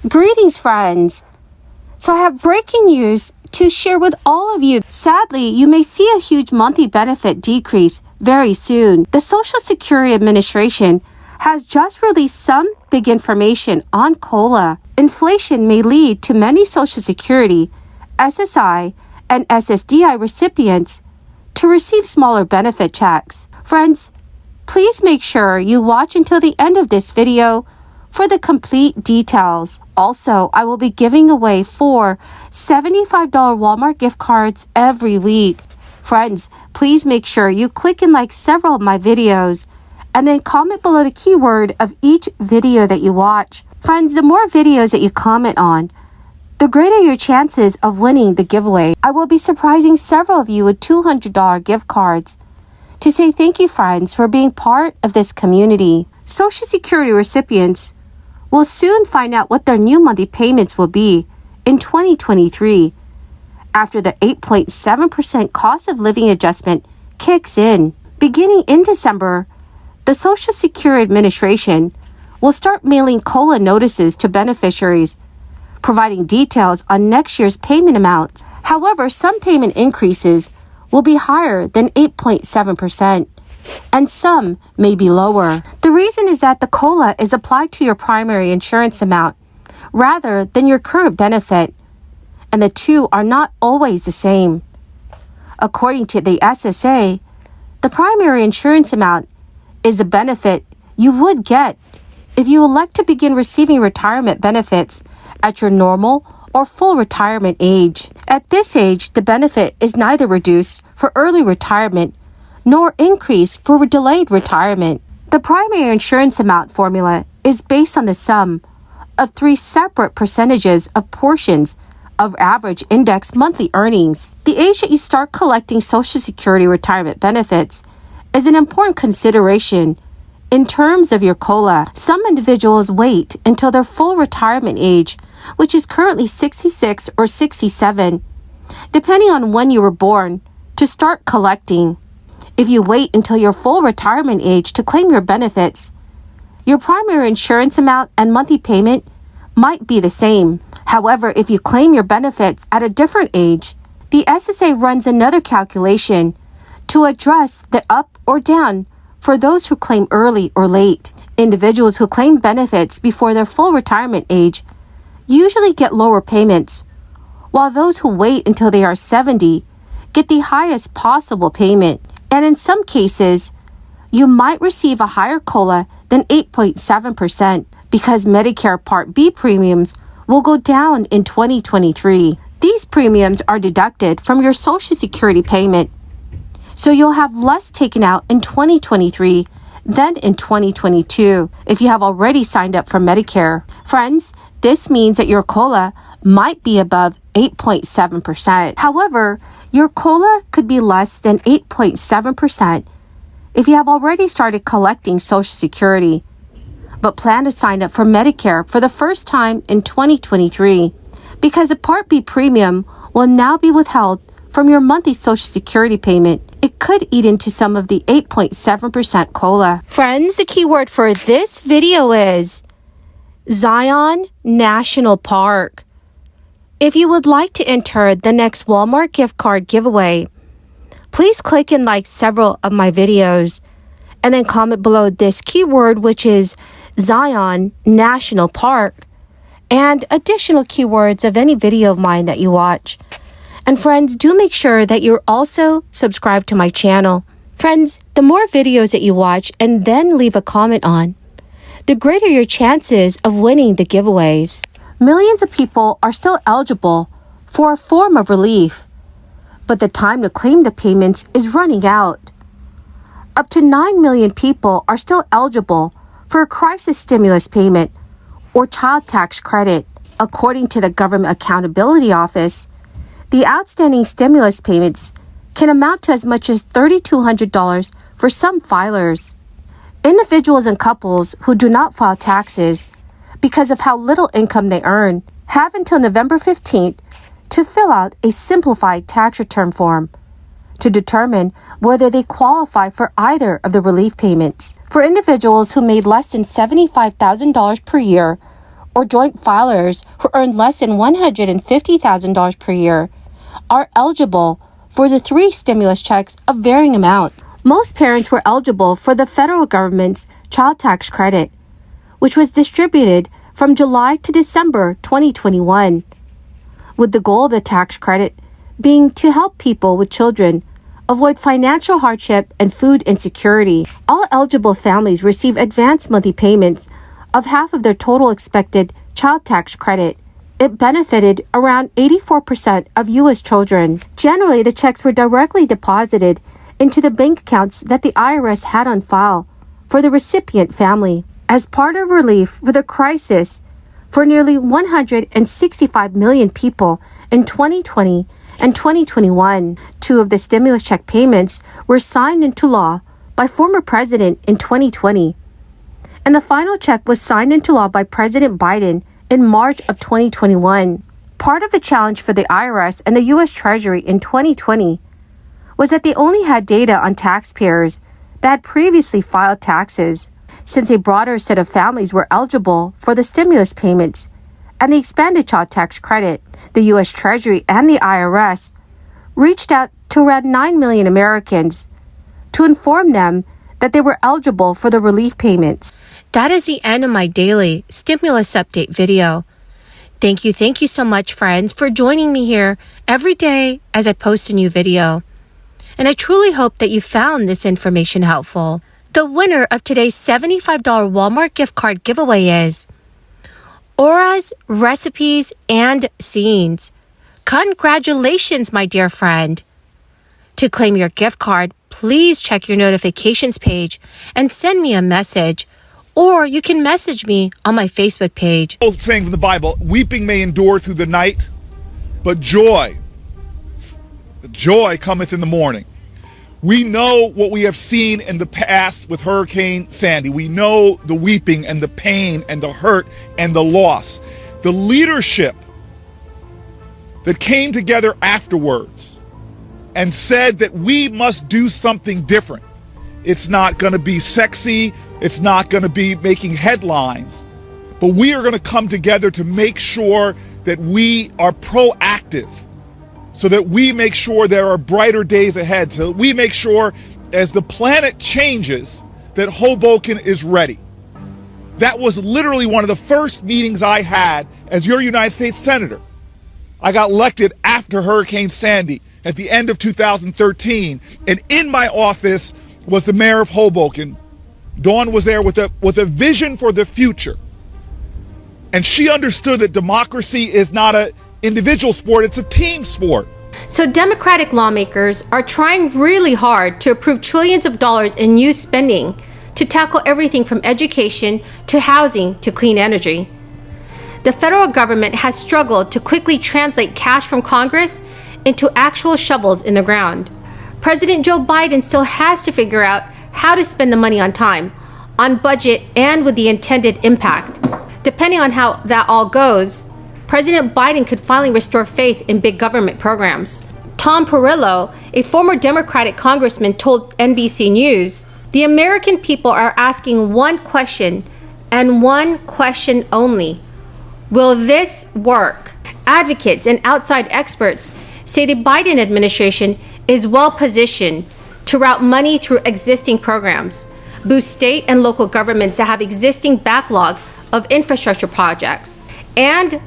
Greetings, friends. So I have breaking news to share with all of you. Sadly, you may see a huge monthly benefit decrease very soon. The Social Security Administration has just released some big information on COLA. Inflation may lead to many Social Security, SSI, and SSDI recipients to receive smaller benefit checks. Friends, please make sure you watch until the end of this video for the complete details. Also, I will be giving away 4 $75 Walmart gift cards every week. Friends, please make sure you click and like several of my videos and then comment below the keyword of each video that you watch. Friends, the more videos that you comment on, the greater your chances of winning the giveaway. I will be surprising several of you with $200 gift cards to say thank you, friends, for being part of this community. Social Security recipients will soon find out what their new monthly payments will be in 2023 after the 8.7% cost of living adjustment kicks in. Beginning in December, the Social Security Administration will start mailing COLA notices to beneficiaries, providing details on next year's payment amounts. However, some payment increases will be higher than 8.7%. and some may be lower. The reason is that the COLA is applied to your primary insurance amount rather than your current benefit, and the two are not always the same. According to the SSA, the primary insurance amount is the benefit you would get if you elect to begin receiving retirement benefits at your normal or full retirement age. At this age, the benefit is neither reduced for early retirement nor increase for delayed retirement. The primary insurance amount formula is based on the sum of 3 separate percentages of portions of average index monthly earnings. The age that you start collecting Social Security retirement benefits is an important consideration in terms of your COLA. Some individuals wait until their full retirement age, which is currently 66 or 67, depending on when you were born, to start collecting. If you wait until your full retirement age to claim your benefits, your primary insurance amount and monthly payment might be the same. However, if you claim your benefits at a different age, the SSA runs another calculation to address the up or down for those who claim early or late. Individuals who claim benefits before their full retirement age usually get lower payments, while those who wait until they are 70 get the highest possible payment. And in some cases, you might receive a higher COLA than 8.7% because Medicare Part B premiums will go down in 2023. These premiums are deducted from your Social Security payment, so you'll have less taken out in 2023 than in 2022 if you have already signed up for Medicare. Friends, this means that your COLA might be above 8.7%. However, your COLA could be less than 8.7% if you have already started collecting Social Security, but plan to sign up for Medicare for the first time in 2023 because a Part B premium will now be withheld from your monthly Social Security payment. It could eat into some of the 8.7% COLA. Friends, the keyword for this video is Zion National Park. If you would like to enter the next Walmart gift card giveaway, please click and like several of my videos and then comment below this keyword, which is Zion National Park, and additional keywords of any video of mine that you watch. And friends, do make sure that you're also subscribed to my channel. Friends, the more videos that you watch and then leave a comment on, the greater your chances of winning the giveaways. Millions of people are still eligible for a form of relief, but the time to claim the payments is running out. Up to 9 million people are still eligible for a crisis stimulus payment or child tax credit. According to the Government Accountability Office, the outstanding stimulus payments can amount to as much as $3,200 for some filers. Individuals and couples who do not file taxes because of how little income they earn have until November 15th to fill out a simplified tax return form to determine whether they qualify for either of the relief payments. For individuals who made less than $75,000 per year or joint filers who earn less than $150,000 per year are eligible for the 3 stimulus checks of varying amounts. Most parents were eligible for the federal government's child tax credit, which was distributed from July to December 2021, with the goal of the tax credit being to help people with children avoid financial hardship and food insecurity. All eligible families receive advanced monthly payments of half of their total expected child tax credit. It benefited around 84% of U.S. children. Generally, the checks were directly deposited into the bank accounts that the IRS had on file for the recipient family. As part of relief for the crisis for nearly 165 million people in 2020 and 2021, 2 of the stimulus check payments were signed into law by former president in 2020. And the final check was signed into law by President Biden in March of 2021. Part of the challenge for the IRS and the U.S. Treasury in 2020 was that they only had data on taxpayers that had previously filed taxes. Since a broader set of families were eligible for the stimulus payments and the expanded child tax credit, the U.S. Treasury and the IRS reached out to around 9 million Americans to inform them that they were eligible for the relief payments. That is the end of my daily stimulus update video. Thank you so much, friends, for joining me here every day as I post a new video. And I truly hope that you found this information helpful. The winner of today's $75 Walmart gift card giveaway is Aura's Recipes and Scenes. Congratulations, my dear friend. To claim your gift card, please check your notifications page and send me a message. Or you can message me on my Facebook page. Old saying from the Bible, weeping may endure through the night, but joy cometh in the morning. We know what we have seen in the past with Hurricane Sandy. We know the weeping and the pain and the hurt and the loss. The leadership that came together afterwards and said that we must do something different. It's not going to be sexy. It's not going to be making headlines. But we are going to come together to make sure that we are proactive, so that we make sure there are brighter days ahead, so that we make sure as the planet changes that Hoboken is ready. That was literally one of the first meetings I had as your United States Senator. I got elected after Hurricane Sandy at the end of 2013, and in my office was the mayor of Hoboken. Dawn was there with a vision for the future. And she understood that democracy is not an individual sport, it's a team sport. So Democratic lawmakers are trying really hard to approve trillions of dollars in new spending to tackle everything from education to housing to clean energy. The federal government has struggled to quickly translate cash from Congress into actual shovels in the ground. President Joe Biden still has to figure out how to spend the money on time, on budget, and with the intended impact. Depending on how that all goes, President Biden could finally restore faith in big government programs. Tom Perrillo, a former Democratic congressman, told NBC News, "The American people are asking one question, and one question only. Will this work?" Advocates and outside experts say the Biden administration is well positioned to route money through existing programs, boost state and local governments that have existing backlog of infrastructure projects, and